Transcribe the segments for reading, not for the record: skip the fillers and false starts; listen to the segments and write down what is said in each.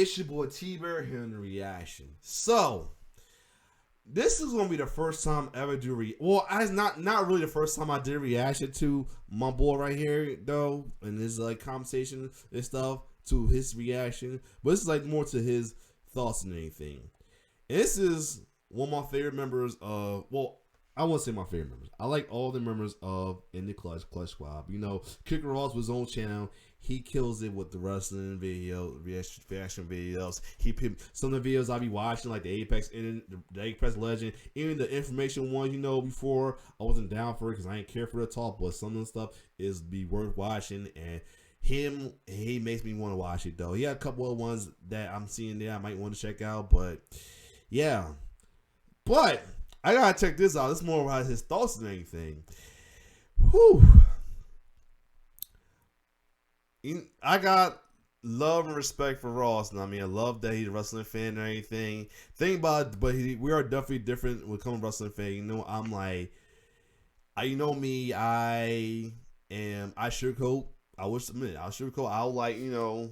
It's your boy T-Bear here in the reaction. So, this is gonna be the first time I ever do it's not really the first time I did a reaction to my boy right here though, and his like conversation and stuff to his reaction. But this is like more to his thoughts than anything. And this is one of my favorite members of I won't say my favorite members. I like all the members of In the Clutch Squad. You know, Kickin Ross with his own channel. He kills it with the wrestling video, reaction videos. Some of the videos I be watching, like the Apex Legend, even the information one. You know, before I wasn't down for it because I ain't care for the talk, but some of the stuff is be worth watching. And he makes me want to watch it though. He had a couple of ones that I'm seeing there I might want to check out, but yeah. But I gotta check this out. It's more about his thoughts than anything. Whew. I got love and respect for Ross. And I mean, I love that he's a wrestling fan or anything. Think about it, but we are definitely different when it comes to wrestling fan. You know, I'm like, you know me, I sugarcoat. I wish admit I'll sugarcoat. I'll like, you know,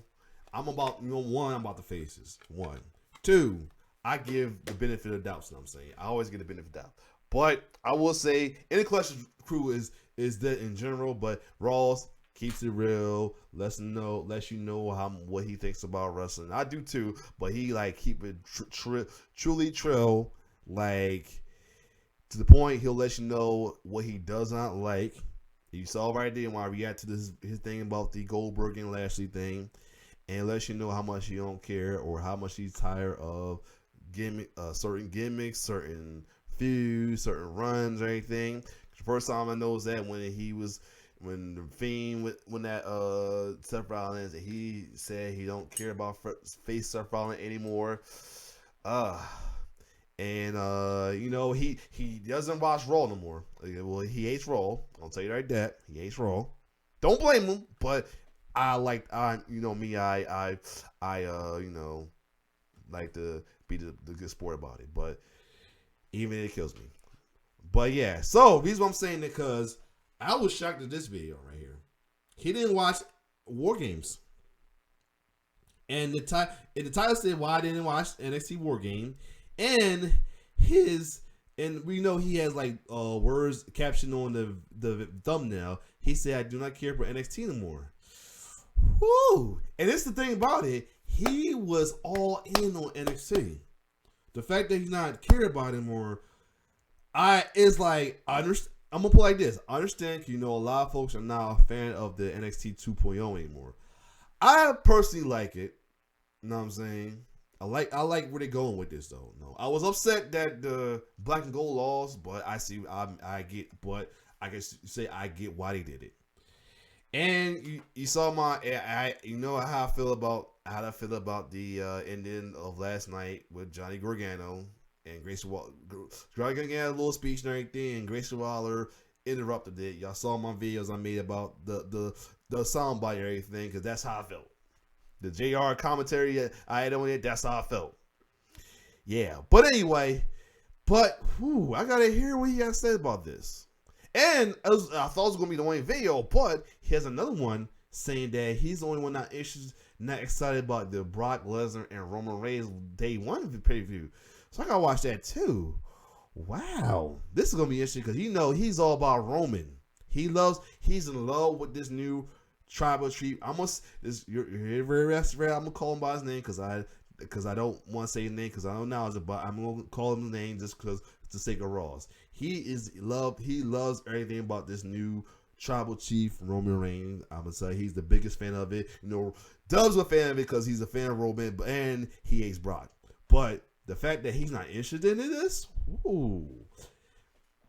I'm about, you know, one, I'm about the faces. One. Two, I give the benefit of doubt. You know what I'm saying? I always get the benefit of doubt. But I will say, any Clutch crew is that in general, but Ross keeps it real, lets you know what he thinks about wrestling. I do too, but he like keep it truly trill, like to the point he'll let you know what he does not like. You saw right there when I react to his thing about the Goldberg and Lashley thing, and lets you know how much he don't care or how much he's tired of certain gimmicks, certain feuds, certain runs or anything. The first time I noticed that when the Fiend when that Seth Rollins, and he said he don't care about face Seth Rollins anymore. And you know, he doesn't watch Raw no more. Well, he hates Raw. I'll tell you like that. He hates Raw. Don't blame him, but you know me, I you know, like to be the good sport about it. But even it kills me. But yeah, so reason why I'm saying it because I was shocked at this video right here. He didn't watch WarGames. And the title said why I didn't watch NXT WarGame. And we know he has like words caption on the thumbnail. He said, I do not care for NXT anymore. Woo! And it's the thing about it, he was all in on NXT. The fact that he's not care about it anymore, it's like I understand. I'm gonna put it like this. I understand, you know, a lot of folks are not a fan of the NXT 2.0 anymore. I personally like it. You know what I'm saying? I like where they're going with this though. No, I was upset that the Black and Gold lost, but I get why they did it. And you saw you know how I feel about the ending of last night with Johnny Gargano. And Grayson Waller got a little speech and everything, and Grayson Waller interrupted it. Y'all saw my videos I made about the soundbite and everything, because that's how I felt. The JR commentary I had on it, that's how I felt. Yeah, but anyway, I gotta hear what he has to say about this. And I thought it was gonna be the only video, but he has another one saying that he's the only one not excited about the Brock Lesnar and Roman Reigns day one pay-per-view. So I gotta watch that too. Wow, this is gonna be interesting because you know he's all about Roman. He's in love with this new tribal treat. I'm gonna call him by his name because I don't want to say his name because I don't know, but I'm gonna call him his name just because it's the sake of Ross. He loves everything about this new tribal chief Roman Reigns. I'm gonna say he's the biggest fan of it. You know, Dub's a fan of it because he's a fan of Roman, and he hates Brock. But the fact that he's not interested in this, ooh,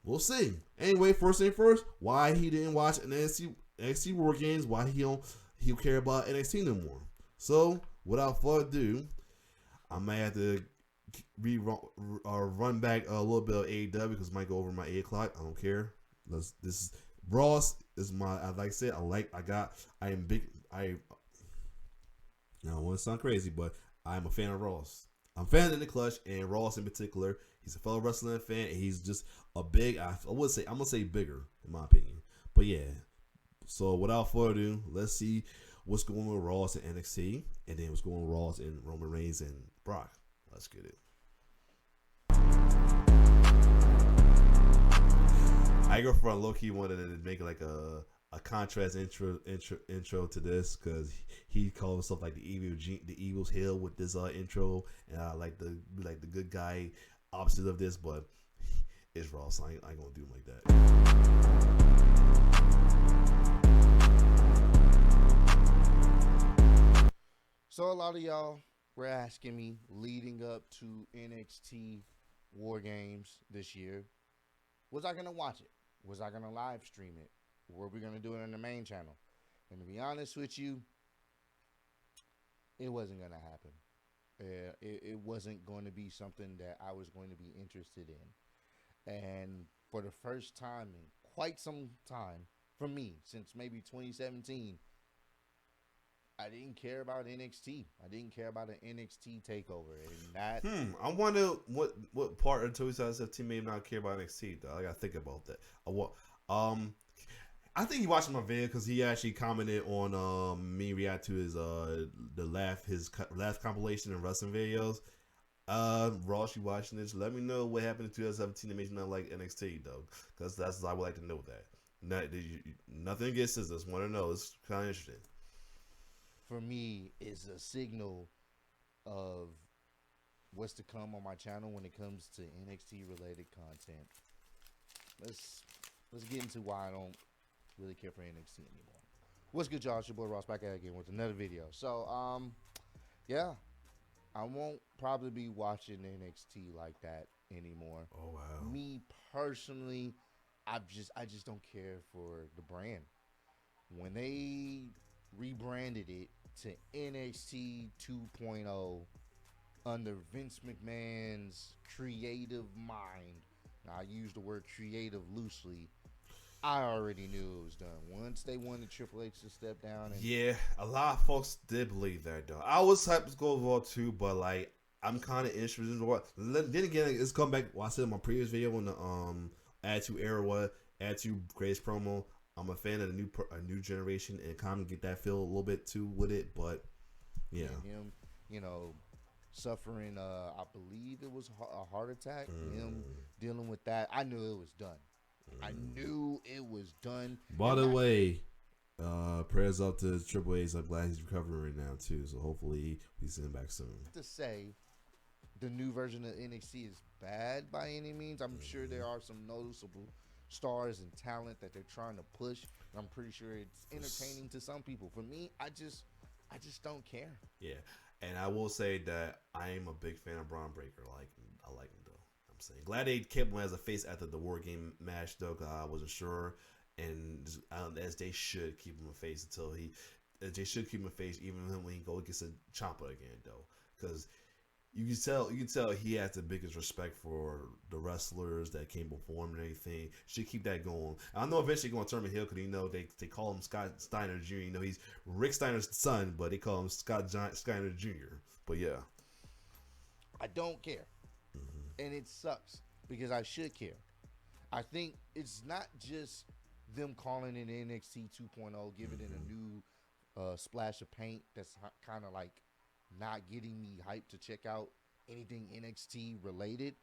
we'll see. Anyway, first thing first, why he didn't watch an NXT WarGames, why he'll care about NXT no more. So, without further ado, I might have to run back a little bit of AEW because it might go over my 8 o'clock. I don't care. Ross is my, like I said, I am big. I don't want to sound crazy, but I'm a fan of Ross. I'm a fan of the Clutch and Ross in particular. He's a fellow wrestling fan, and he's just a big. I'm gonna say bigger in my opinion. But yeah. So without further ado, let's see what's going on with Raws and NXT, and then what's going on with Raws and Roman Reigns and Brock. Let's get it. I go for a low key wanted to make like a contrast intro to this because he called himself like the evil's hill with this intro, and I like the good guy opposite of this, but it's Raw, so I ain't gonna do him like that. So a lot of y'all were asking me leading up to NXT WarGames this year, was I gonna watch it? Was I gonna live stream it? Were we gonna do it on the main channel? And to be honest with you, it wasn't gonna happen. It wasn't going to be something that I was going to be interested in. And for the first time in quite some time, for me, since maybe 2017, I didn't care about NXT. I didn't care about an NXT takeover, and that. I wonder what part of 2017 made me not care about NXT. Though I gotta think about that. I think he watched my video because he actually commented on me react to his his last compilation and wrestling videos. Ross, you watching this? Let me know what happened in 2017 that made you not like NXT though, because that's I would like to know that. Nothing against this. I just want to know. It's kind of interesting. For me, is a signal of what's to come on my channel when it comes to NXT related content. Let's get into why I don't really care for NXT anymore. What's good, y'all? It's your boy Ross back at again with another video. So, yeah, I won't probably be watching NXT like that anymore. Oh wow. Me personally, I just don't care for the brand. When they rebranded it to NXT 2.0 under Vince McMahon's creative mind. Now, I use the word creative loosely. I already knew it was done. Once they wanted Triple H to step down. And yeah, a lot of folks did believe that, though. I was hyped to go Raw too, but like I'm kind of interested in what. Then again, it's come back. Well, I said in my previous video when the Attitude Era was Attitude Greatest Promo. I'm a fan of the new generation and kind of get that feel a little bit too with it, but yeah, and him, suffering. I believe it was a heart attack. Him dealing with that. I knew it was done. I knew it was done. By the way, prayers up to Triple H. I'm glad he's recovering right now too. So hopefully we see him back soon. To say the new version of NXT is bad by any means. I'm sure there are some noticeable stars and talent that they're trying to push. I'm pretty sure it's entertaining to some people. For me, I just don't care. Yeah, and I will say that I am a big fan of Braun Breaker. I like him though. I'm saying glad they kept him as a face after the War Game match though. Cause I wasn't sure, and as they should keep him a face until they should keep him a face even when he go against a Ciampa again though, because. You can tell he has the biggest respect for the wrestlers that came before him and everything. Should keep that going. I know eventually going to turn him heel because they call him Scott Steiner Jr. He's Rick Steiner's son, but they call him Scott Steiner Jr. But yeah, I don't care, and it sucks because I should care. I think it's not just them calling it NXT 2.0, giving it a new splash of paint that's kind of like not getting me hyped to check out anything NXT related.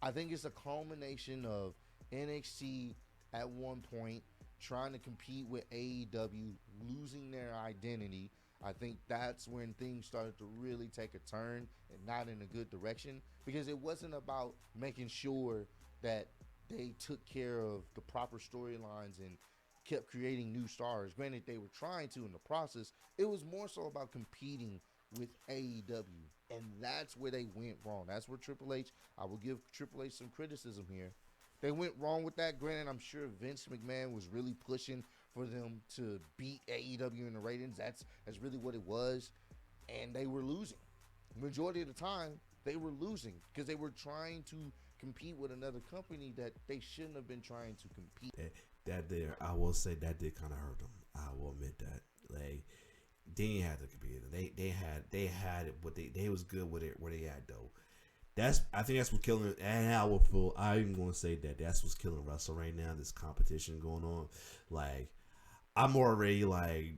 I think it's a culmination of NXT at one point trying to compete with AEW, losing their identity. I think that's when things started to really take a turn and not in a good direction, because it wasn't about making sure that they took care of the proper storylines and kept creating new stars. Granted, they were trying to in the process. It was more so about competing with AEW, and that's where they went wrong. That's where Triple H, I will give Triple H some criticism here. They went wrong with that. Granted, I'm sure Vince McMahon was really pushing for them to beat AEW in the ratings. That's really what it was, and they were losing. Majority of the time, they were losing because they were trying to compete with another company that they shouldn't have been trying to compete. I will say that did kind of hurt them. I will admit that. Like, they didn't have to compete. They had it, but they was good with it where they at though. I think that's what killing. And I'm going to say that's what's killing wrestling right now. This competition going on. Like, I'm already like,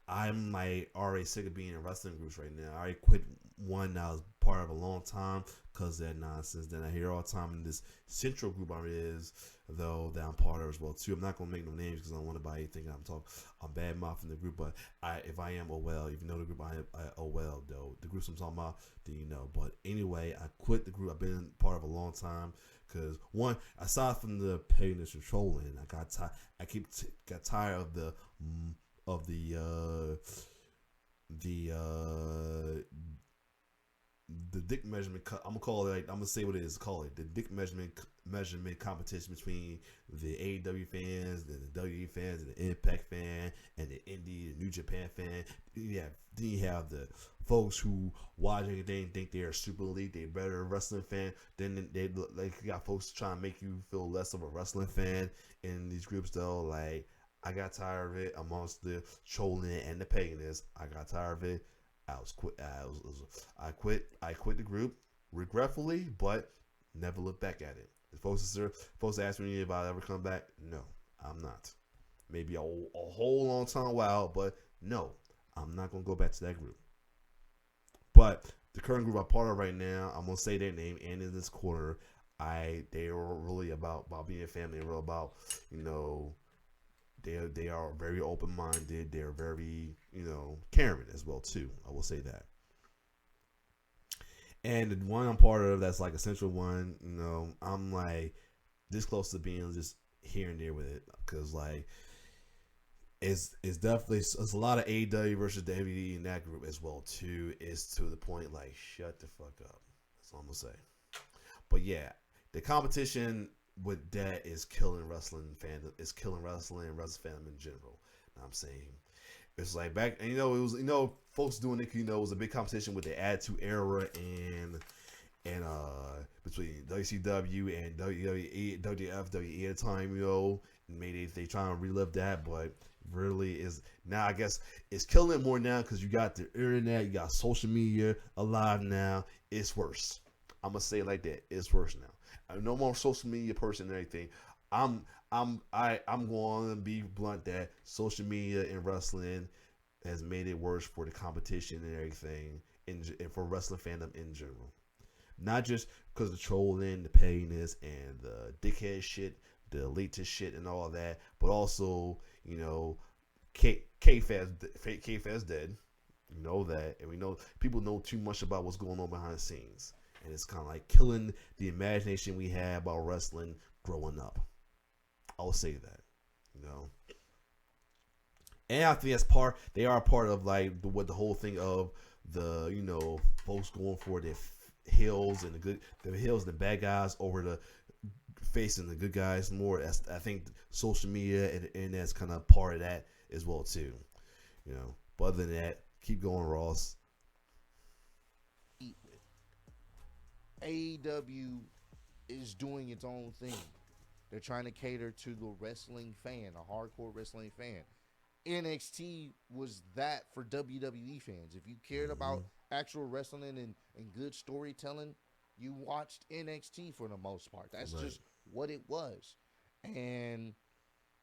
I'm like already sick of being in wrestling groups right now. I already quit one that I was part of a long time because of that nonsense. Then I hear all the time in this central group I'm is though that I'm part of as well too. I'm not gonna make no names because I don't want anybody thinking I'm bad mouthing the group. But if I am, oh well. If you know the group, oh well though. The groups I'm talking about, then you know. But anyway, I quit the group. I've been part of a long time. Because one, aside from the pettiness and trolling, got tired of of the uh, the dick measurement. I'm gonna call it. Like, I'm gonna say what it is. Call it the dick measurement competition between the AEW fans, and the WWE fans, and the Impact fan, and the Indie, the New Japan fan. Then you have the folks who watch anything and think they're super elite, they're better wrestling fan. Then they look like you got folks trying to make you feel less of a wrestling fan in these groups though. Like I got tired of it amongst the trolling and the paganism. I got tired of it. I quit the group regretfully, but never look back at it. If folks ask me if I ever come back, no, I'm not. Maybe a whole long time while, but no, I'm not gonna go back to that group. But the current group I'm part of right now, I'm gonna say their name, and in this quarter, they are really about being a family, real about you know they are very open minded. They're very caring as well too. I will say that. And the one I'm part of that's like a central one, I'm like this close to being just here and there with it because like it's definitely it's a lot of AEW versus WWE in that group as well too. Is to the point like shut the fuck up. That's all I'm gonna say. But yeah, the competition with that is killing wrestling fandom. It's killing wrestling and wrestling fandom in general. I'm saying it's like back, and it was folks doing it. It was a big competition with the Attitude Era and between WCW and WWE, WFWE at the time. And maybe they trying to relive that, but really is now I guess it's killing it more now because you got the internet, you got social media alive now. It's worse. I'm gonna say it like that. It's worse now. I'm no more social media person and everything. I'm going to be blunt that social media and wrestling has made it worse for the competition and everything, and for wrestling fandom in general. Not just because of the trolling, the pettiness, and the dickhead shit, the elitist shit, and all that, but also K-Fed's dead. We know that, and we know people know too much about what's going on behind the scenes, and it's kind of like killing the imagination we had about wrestling growing up. I'll say that, and I think they are part of like what the whole thing of the folks going for the heels and the heels and the bad guys over the facing the good guys more. I think social media and that's kind of part of that as well too. But other than that, keep going, Ross. AEW is doing its own thing. They're trying to cater to the wrestling fan, a hardcore wrestling fan. NXT was that for WWE fans. If you cared about actual wrestling and good storytelling, you watched NXT for the most part. That's right. Just what it was. And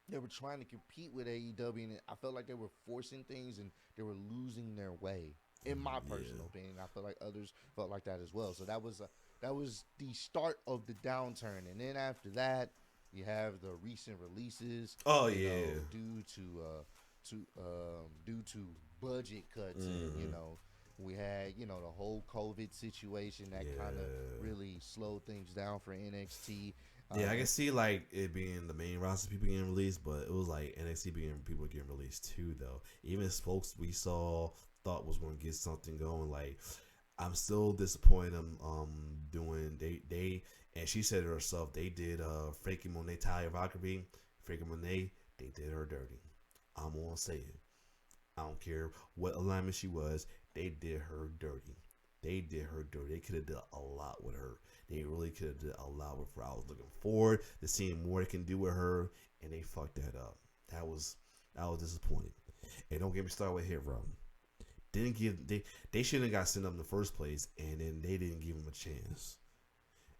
they were trying to compete with AEW, and I felt like they were forcing things and they were losing their way. In my personal opinion, I feel like others felt like that as well. So that was the start of the downturn, and then after that, you have the recent releases. Oh due to budget cuts, and we had the whole COVID situation that kind of really slowed things down for NXT. Yeah, I can see like it being the main roster people getting released, but it was like NXT being people getting released too, though. Even folks we thought was going to get something going. Like I'm still disappointed. Doing they and she said it herself. They did Frankie Monet, Talia Valkyrie, Frankie Monet. They did her dirty. I'm gonna say it. I don't care what alignment she was. They did her dirty. They did her dirty. They could have done a lot with her. They really could have done a lot with her. I was looking forward to seeing more they can do with her, and they fucked that up. That was disappointing. And don't get me started with Hero. They shouldn't have got sent up in the first place, and then they didn't give him a chance.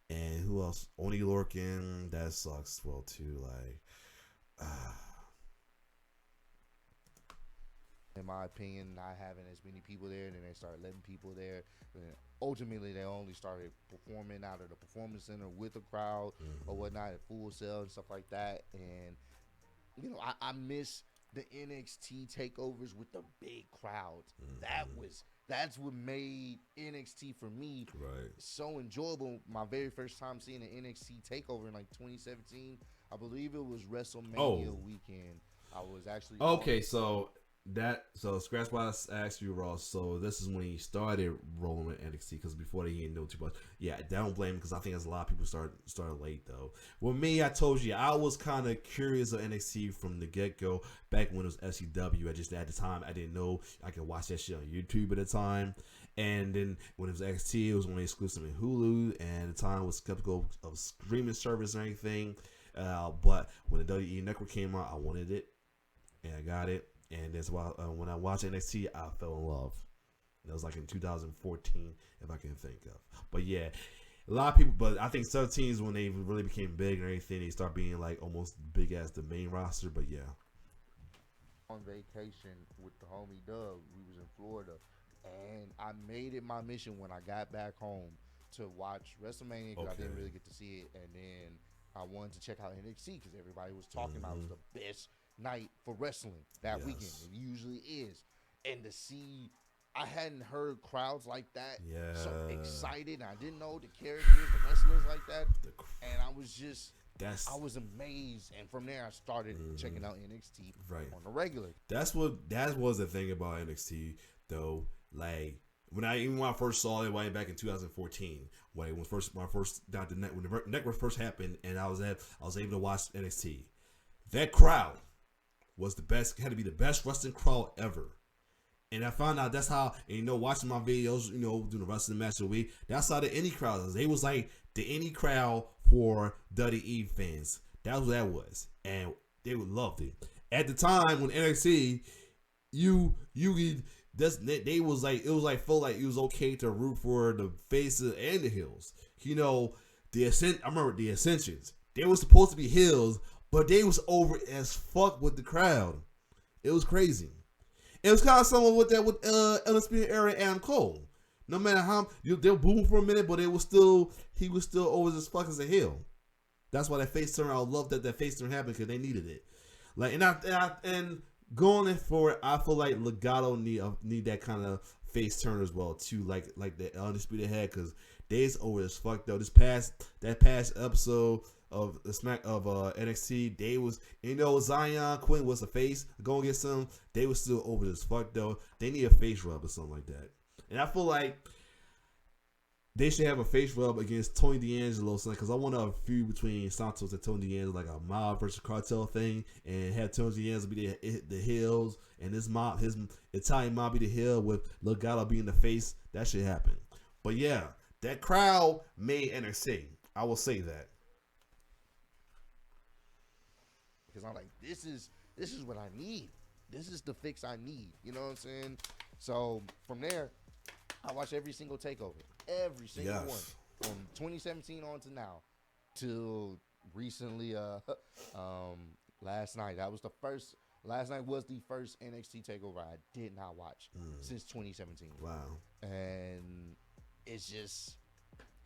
And who else? Oni Lorcan, that sucks. Well, too. Like, in my opinion, not having as many people there. And then they started letting people there. And ultimately, they only started performing out of the performance center with a crowd or whatnot at Full Sail and stuff like that. And I miss the NXT takeovers with the big crowds. That's what made NXT for me Right. so enjoyable. My very first time seeing an NXT takeover in like 2017, I believe it was WrestleMania Oh. weekend. I was actually Okay, so scratch why I asked you, Ross. So this is when he started rolling with NXT because before that he didn't know too much. Yeah, don't blame him because I think there's a lot of people started late though. Well, me, I told you I was kind of curious of NXT from the get go back when it was SCW. I just at the time I didn't know I could watch that shit on YouTube at the time. And then when it was NXT, it was only exclusive in Hulu, and at the time was skeptical of streaming service and anything. But when the WWE Network came out, I wanted it, and I got it. And that's why when I watched NXT, I fell in love. That was like in 2014, if I can think of. But yeah, a lot of people. But I think 17 is when they really became big and everything. They start being like almost big as the main roster. But yeah, on vacation with the homie Doug. We was in Florida, and I made it my mission when I got back home to watch WrestleMania because I didn't really get to see it, and then I wanted to check out NXT because everybody was talking about it was the best night for wrestling that weekend. It usually is, and to see. I hadn't heard crowds like that, so excited. And I didn't know the characters, the wrestlers like that, and I was just I was amazed, and from there I started checking out NXT on the regular. That was the thing about NXT though. Like when I first saw it way back in 2014, when the network first happened, and I was able to watch NXT. That crowd was the best. Had to be the best wrestling crowd ever. And I found out that's how, watching my videos, doing the rest of the match of the week, that's how the indie crowd was. They was like the indie crowd for WWE fans. That was what that was. And they would loved it. At the time when NXT, they was like, it was like, felt like it was okay to root for the faces and the heels. I remember the Ascensions. They were supposed to be heels, but they was over as fuck with the crowd. It was crazy. It was kind of similar with that with Undisputed Era and Adam Cole. No matter how they'll boom for a minute, but he was still over as fuck as a heel. That's why that face turn. I love that face turn happened because they needed it. Like and going in for it, I feel like Legato need that kind of face turn as well too. Like the Undisputed had because they's over as fuck though. That past episode of the NXT, they was Zion Quinn was a face going get some. They was still over as fuck though. They need a face rub or something like that. And I feel like they should have a face rub against Tony D'Angelo, because I want a feud between Santos and Tony D'Angelo, like a mob versus cartel thing, and have Tony D'Angelo be the heels, and his Italian mob be the heel with Legato being the face. That should happen. But yeah, that crowd made NXT. I will say that. Because I'm like, this is what I need. This is the fix I need. You know what I'm saying? So from there, I watch every single takeover, every single one, from 2017 on to now, till recently. Last night Last night was the first NXT takeover I did not watch since 2017. Wow. And it's just,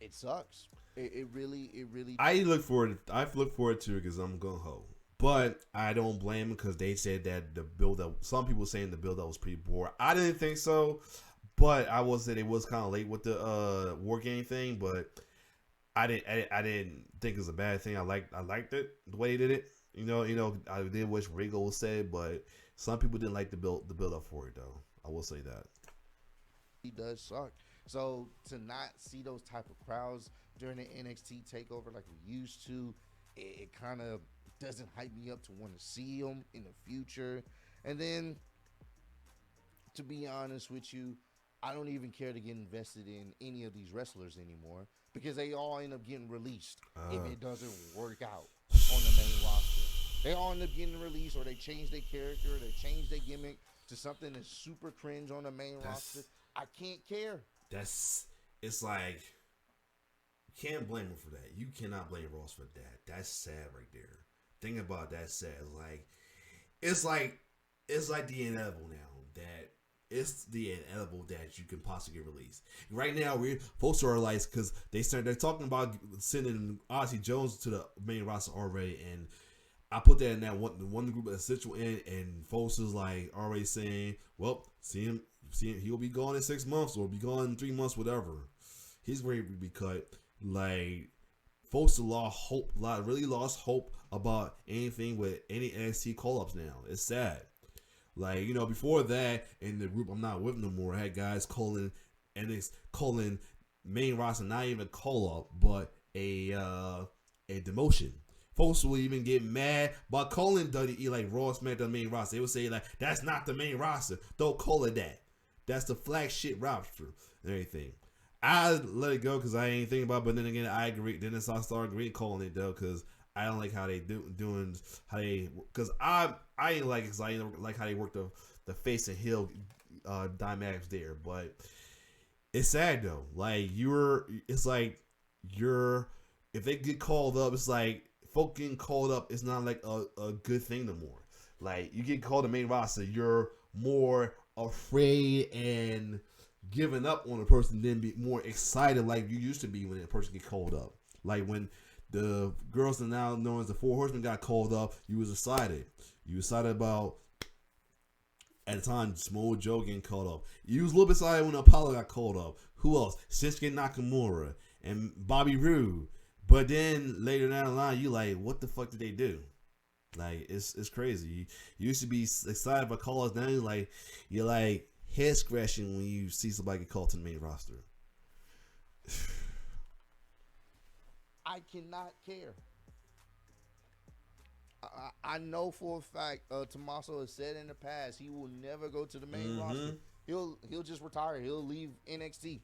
it sucks. It really. I look forward to it because I'm gung ho. But I don't blame them because they said that the build up. Some people saying the build up was pretty boring. I didn't think so, but I was that it was kind of late with the WarGame thing. But I didn't think it was a bad thing. I liked it the way they did it. I did wish Regal was said, but some people didn't like the build up for it though. I will say that. He does suck. So to not see those type of crowds during the NXT takeover like we used to, it kind of doesn't hype me up to want to see them in the future. And then, to be honest with you, I don't even care to get invested in any of these wrestlers anymore because they all end up getting released if it doesn't work out on the main roster. They all end up getting released, or they change their character, or they change their gimmick to something that's super cringe on the main roster. I can't care. It's like, you can't blame him for that. You cannot blame Ross for that. That's sad right there. Think about that sad. It's like the inevitable now. that it's the inevitable that you can possibly get released. Right now, we're folks are like, because they're talking about sending Ozzy Jones to the main roster already, and I put that in that one group essential in, and folks is like already saying, well, see him, he'll be gone in 6 months or be gone in 3 months, whatever. He's ready to be cut. Like, folks really lost hope about anything with any NXT call ups now. It's sad. Like, before that, in the group I'm not with no more, I had guys calling main roster not even a call up, but a demotion. Folks will even get mad by calling WWE like Raw SmackDown main roster. They would say like, that's not the main roster. Don't call it that. That's the flagship roster and everything. I let it go because I ain't thinking about it, but then again, I agree. Then I started agreeing calling it though because I don't like how they because I ain't like it because I ain't like how they work the face and heel dynamics there. But it's sad though. Like if they get called up, it's like folk getting called up. It's not like a good thing no more. Like you get called to main roster, you're more afraid and giving up on a person than be more excited like you used to be when a person get called up. Like when the girls are now known as the Four Horsemen got called up, you was excited. You was excited about, at the time, Samoa Joe getting called up. You was a little bit excited when Apollo got called up. Who else? Shinsuke Nakamura and Bobby Roode. But then later down the line, you like, what the fuck did they do? Like, it's crazy. You used to be excited about call-ups. Now you're like head scratching when you see somebody get called to the main roster. I cannot care. I know for a fact Tommaso has said in the past he will never go to the main roster. He'll just retire. He'll leave NXT.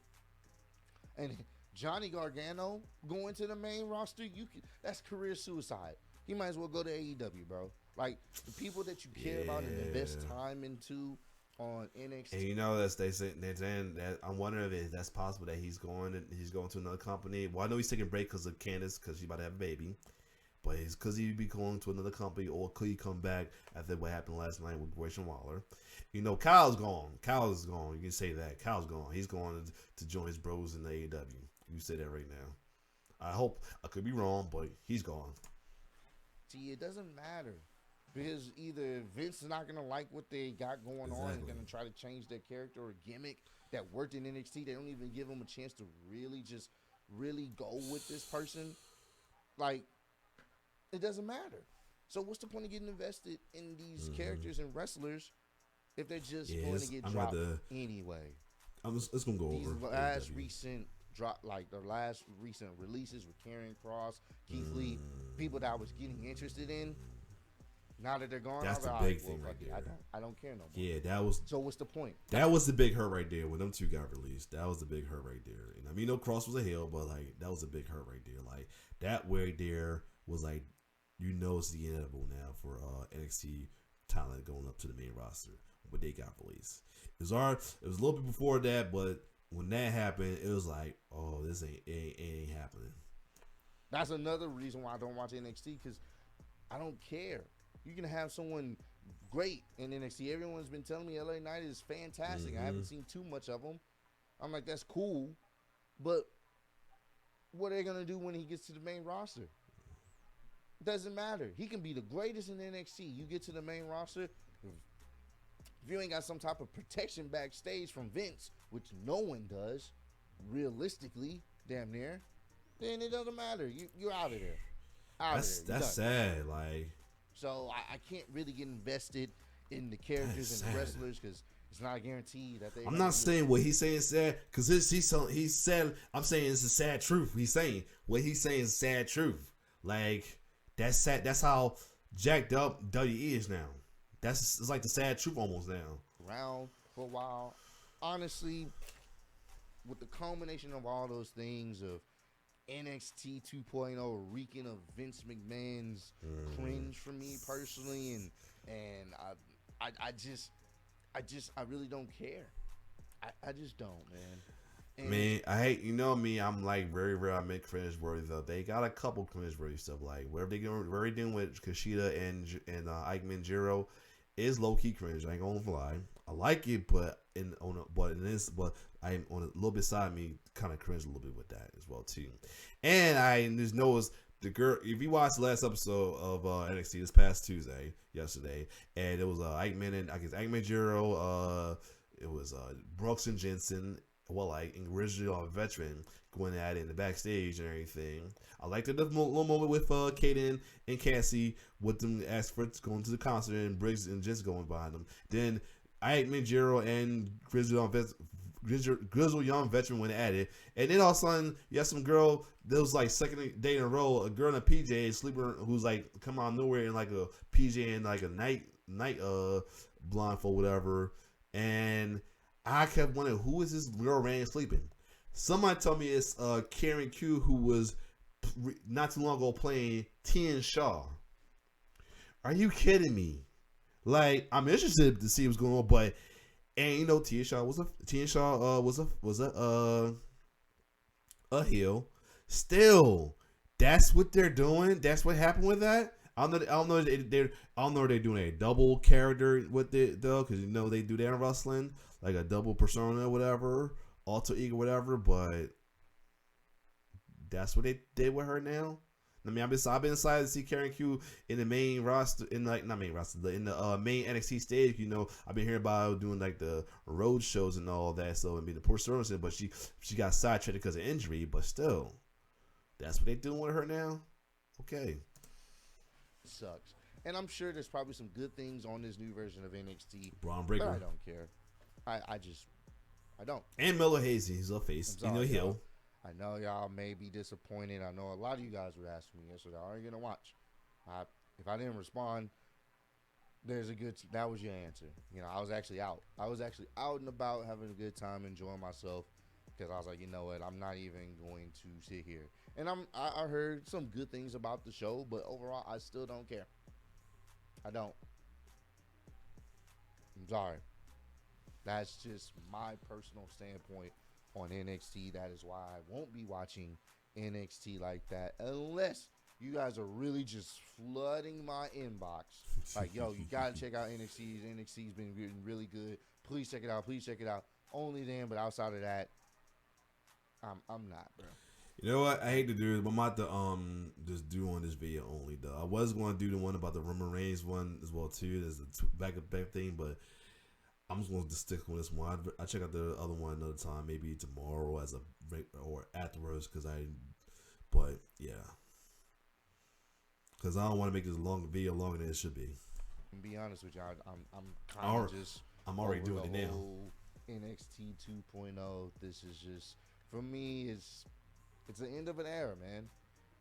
And Johnny Gargano going to the main roster, that's career suicide. He might as well go to AEW, bro. Like the people that you care about and invest time into on NXT. And they're saying that I'm wondering if that's possible that he's going to another company. Well, I know he's taking a break because of Candice because she's about to have a baby, but it's because he'd be going to another company, or could he come back after what happened last night with Grayson Waller? Kyle's gone. Kyle's gone. You can say that. Kyle's gone. He's going to join his bros in the AEW. You say that right now. I hope I could be wrong, but he's gone. See, it doesn't matter. Because either Vince is not going to like what they got going on and going to try to change their character or gimmick that worked in NXT. They don't even give them a chance to really go with this person. Like, it doesn't matter. So what's the point of getting invested in these characters and wrestlers if they're just going to get dropped anyway? It's going to go over. These last recent recent releases with Karrion Kross, Keith Lee, people that I was getting interested in, now that they're gone, that's the big thing right there. I don't care no more. Yeah, that was. So what's the point? That was the big hurt right there when them two got released. That was the big hurt right there. And I mean, no, Cross was a heel, but like that was a big hurt right there. Like that right there was like, it's the inevitable now for NXT talent going up to the main roster. But they got released. It was a little bit before that, but when that happened, it was like, oh, this ain't happening. That's another reason why I don't watch NXT, because I don't care. You can have someone great in NXT. Everyone's been telling me LA Knight is fantastic. I haven't seen too much of him. I'm like, that's cool. But what are they going to do when he gets to the main roster? Doesn't matter. He can be the greatest in NXT. You get to the main roster, if you ain't got some type of protection backstage from Vince, which no one does, realistically, damn near, then it doesn't matter. You're out of there. That's sad. Like, so I can't really get invested in the characters and the wrestlers because it's not a guarantee that they. I'm not saying what he's saying is sad because he said. I'm saying it's a sad truth. He's saying what he's saying is sad truth. Like that's sad. That's how jacked up WWE is now. It's like the sad truth almost now. Around for a while, honestly, with the culmination of all those things of NXT 2.0 reeking of Vince McMahon's cringe for me personally, and I really don't care. I just don't, man. And man, I hate me. I'm like very rare. I make cringe worthy though. They got a couple cringe worthy stuff like whatever they doing with Kushida and Ike Manjiro is low key cringe. I ain't gonna lie. I like it, but but I'm on a little bit side of me kind of cringe a little bit with that as well too. And I just noticed the girl. If you watched the last episode of NXT this past yesterday, and it was Eichmann and I guess Eichmann Jiro, it was Brooks and Jensen, well, like original veteran going at it in the backstage and everything. I liked the little moment with Kaden and Cassie with them asked for going to the concert and Briggs and Jensen going behind them. Then Eichmann Jiro and Grizzled young veteran went at it, and then all of a sudden you have some girl that was like second day in a row, a girl in a PJ sleeper who's like come out of nowhere in like a PJ and like a night blindfold whatever, and I kept wondering who is this girl randomly sleeping. Somebody told me it's Karen Q who was not too long ago playing Tian Shaw. Are you kidding me? Like I'm interested to see what's going on, but. And you know, Tian Shaw was a heel. Still, that's what they're doing. That's what happened with that. I don't know. They're doing a double character with it though, because you know they do that in wrestling, like a double persona, or whatever, alter ego, whatever. But that's what they did with her now. I mean, I've been excited to see Karen Q in the main roster, in the main NXT stage. You know, I've been hearing about doing like the road shows and all that, so and being the poor service, but she got sidetracked because of injury. But still, that's what they doing with her now. Okay, Sucks, and I'm sure there's probably some good things on this new version of NXT. Braun Breaker. But I don't care. I don't. And Miller Hazy, he's a face. You know, heel. I know y'all may be disappointed. I know a lot of you guys were asking me yesterday, are you going to watch? If I didn't respond, that was your answer. You know, I was actually out. I was actually out and about having a good time, enjoying myself, because I was like, you know what, I'm not even going to sit here. And I heard some good things about the show, but overall, I still don't care. I don't. I'm sorry. That's just my personal standpoint on NXT. That is why I won't be watching NXT like that unless you guys are really just flooding my inbox. Like, yo, you gotta check out NXT. NXT's been really good. Please check it out. Please check it out. Only then, but outside of that, I'm not, bro. You know what? I hate to do it, but I'm about to just do on this video only though. I was going to do the one about the Roman Reigns one as well too. There's a back thing, but I'm just going to stick with this one. I check out the other one another time, maybe tomorrow or afterwards, but yeah, because I don't want to make this video longer than it should be. And be honest with y'all, I'm kind of just I'm already doing it now. NXT 2.0. This is just for me. It's the end of an era, man.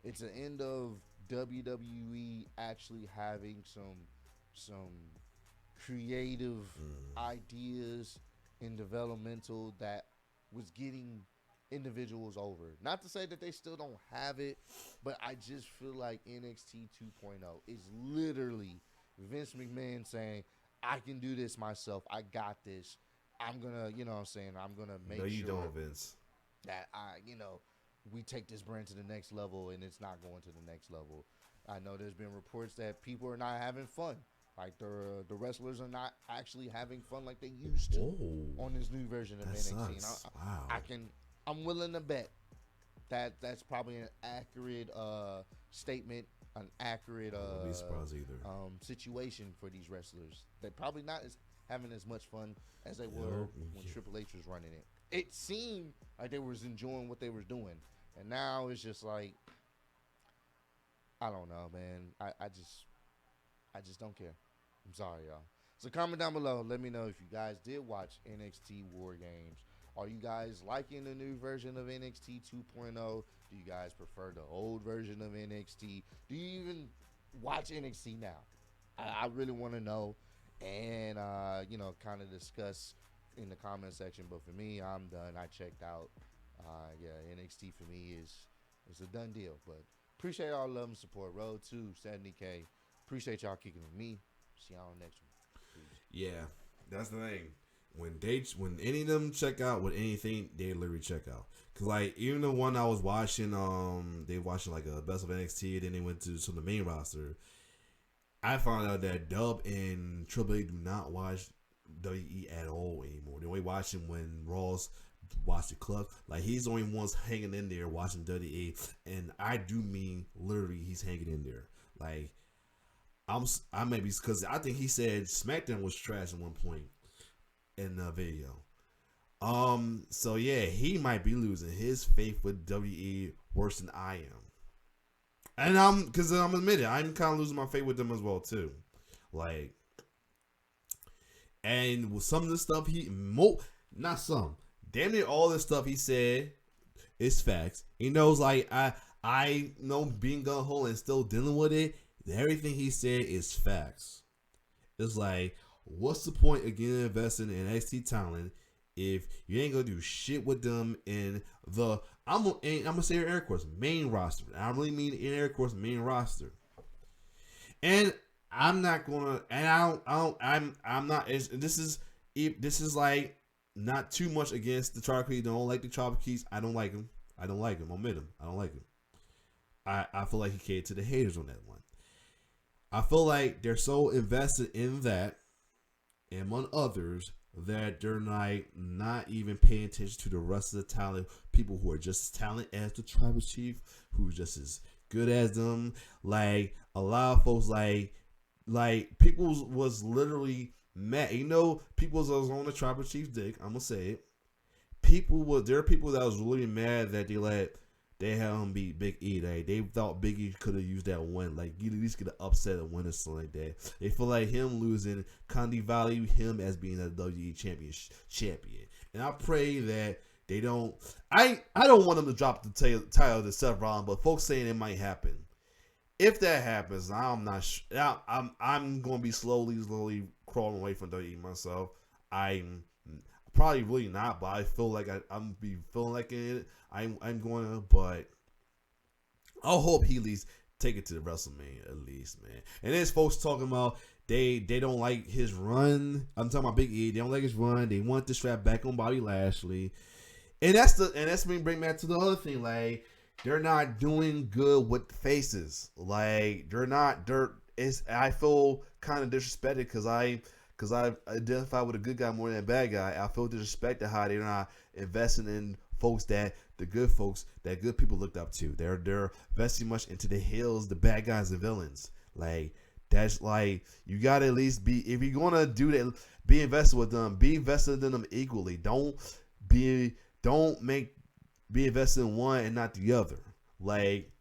It's the end of WWE actually having some creative ideas and developmental that was getting individuals over. Not to say that they still don't have it, but I just feel like NXT 2.0 is literally Vince McMahon saying, I can do this myself. I got this. I'm going to, you know what I'm saying, I'm going to make sure. No, you don't, Vince. That we take this brand to the next level, and it's not going to the next level. I know there's been reports that people are not having fun. Like the wrestlers are not actually having fun like they used to on this new version of NXT. Wow. I'm willing to bet that that's probably an accurate statement, an accurate situation for these wrestlers. They're probably not having as much fun as they were when Triple H was running it. It seemed like they was enjoying what they were doing, and now it's just like, I don't know, man. I just don't care. I'm sorry, y'all. So comment down below. Let me know if you guys did watch NXT WarGames. Are you guys liking the new version of NXT 2.0? Do you guys prefer the old version of NXT? Do you even watch NXT now? I really want to know, and kind of discuss in the comment section. But for me, I'm done. I checked out. NXT for me is a done deal. But appreciate all love and support. Road to 70K. Appreciate y'all kicking with me. See y'all on the next one. Peace. Yeah, that's the thing. When any of them check out with anything, they literally check out. Cause like even the one I was watching, they watching like a best of NXT, then they went to some of the main roster. I found out that Dub and Triple H do not watch WWE at all anymore. They only watch him when Raw's watch the club. Like he's the only ones hanging in there watching WWE, and I do mean literally he's hanging in there. Like I maybe because I think he said SmackDown was trash at one point in the video. So yeah, he might be losing his faith with WWE worse than I am. And because I'm admitting, I'm kind of losing my faith with them as well too. Like, and with some of the stuff not some, damn near all the stuff he said is facts. He knows, like I know being gun ho and still dealing with it. Everything he said is facts. It's like, what's the point again investing in NXT talent if you ain't gonna do shit with them in the I'm gonna say air quotes main roster. I really mean in air quotes main roster. And I'm not gonna, and I'm not. This is like not too much against the Tribal Keys. Don't like the Tribal Keys. I don't like him. I don't like him. I'll admit him. I don't like him. I feel like he catered to the haters on that one. I feel like they're so invested in that and among others that they're not even paying attention to the rest of the talent, people who are just as talented as the Tribal Chief, who's just as good as them. Like a lot of folks, like people was literally mad. You know, people was on the Tribal Chief's dick. I'm gonna say it. There are people that was really mad that they had him beat Big E. They thought Big E could have used that win. Like, you at least get an upset and win or something like that. They feel like him losing kind of devalue him as being a WWE champion. And I pray that they don't. I don't want them to drop the title to Seth Rollins, but folks saying it might happen. If that happens, I'm not. I'm going to be slowly crawling away from WWE myself. I'm probably really not, but I feel like I'm be feeling like it. I'm going to, but I hope he at least take it to the WrestleMania at least, man. And there's folks talking about they don't like his run. I'm talking about Big E. They don't like his run. They want the strap back on Bobby Lashley, and that's me bring back to the other thing. Like, they're not doing good with the faces. Like, they're not. I feel kind of disrespected because I identify with a good guy more than a bad guy. I feel disrespected how they're not investing in folks that the good folks that good people looked up to. They're investing much into the heels, the bad guys, the villains. Like, that's like, you gotta at least be, if you're gonna do that, be invested with them. Be invested in them equally. Don't be invested in one and not the other. Like,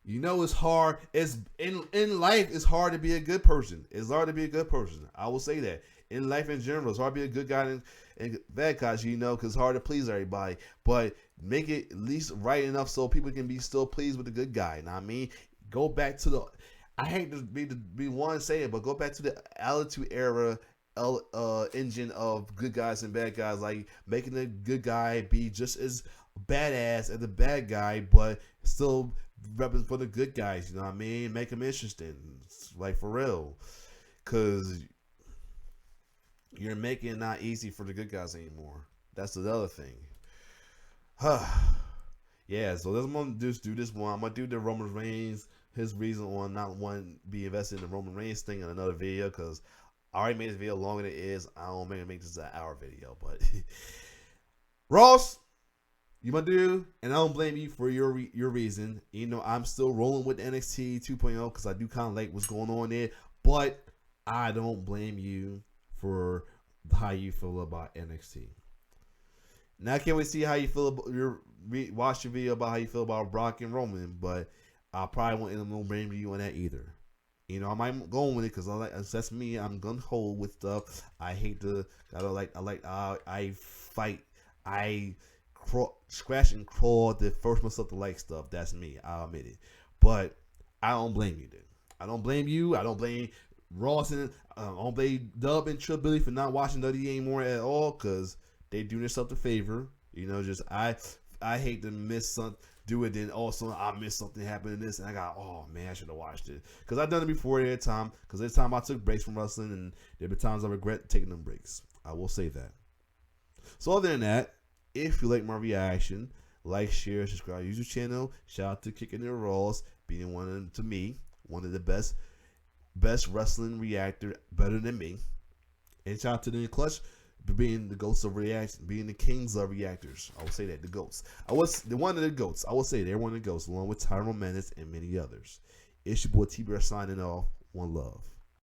you know, it's hard. It's in life. It's hard to be a good person. It's hard to be a good person. I will say that. In life in general, it's hard to be a good guy and bad guys. You know, because it's hard to please everybody. But make it at least right enough so people can be still pleased with the good guy. Now, I mean, go back to the. I hate to be one saying it, but go back to the Attitude Era engine of good guys and bad guys. Like, making the good guy be just as badass as the bad guy, but still represent for the good guys, you know what I mean? Make them interesting, like, for real, because you're making it not easy for the good guys anymore. That's the other thing. Yeah, so I'm gonna just do this one. I'm gonna do the Roman Reigns, his reason on not wanting to be invested in the Roman Reigns thing in another video, because I already made this video longer than it is. I don't make this an hour video, but Ross, you my dude, and I don't blame you for your reason. You know, I'm still rolling with NXT 2.0 because I do kind of like what's going on there, but I don't blame you for how you feel about NXT. Now I can't wait to see how you feel about watch your video about how you feel about Brock and Roman, but I probably won't end up no blame you on that either. You know, I might go with it because that's me. I'm gun ho with stuff. I hate to. I fight. I scratch and claw to force myself to like stuff. That's me. I'll admit it. But I don't blame you, dude. I don't blame you. I don't blame Ross and I don't blame Dub and Trill Billy for not watching WWE anymore at all because they do themselves a favor. You know, just I hate to miss something. Do it, then also I missed something happening in this, and I got, oh man, I should have watched it because I've done it before at a time. Because every time I took breaks from wrestling, and there have been times I regret taking them breaks. I will say that. So other than that, if you like my reaction, like, share, subscribe to the YouTube channel. Shout out to Kickin and Rawls being one of the best wrestling reactor, better than me. And shout out to the Clutch for being the ghosts of reaction, being the kings of reactors. I would say that the goats. I was the one of the goats. I would say they're one of the goats, along with Tyrone Menace and many others. It's your boy T-Bear signing off. One love.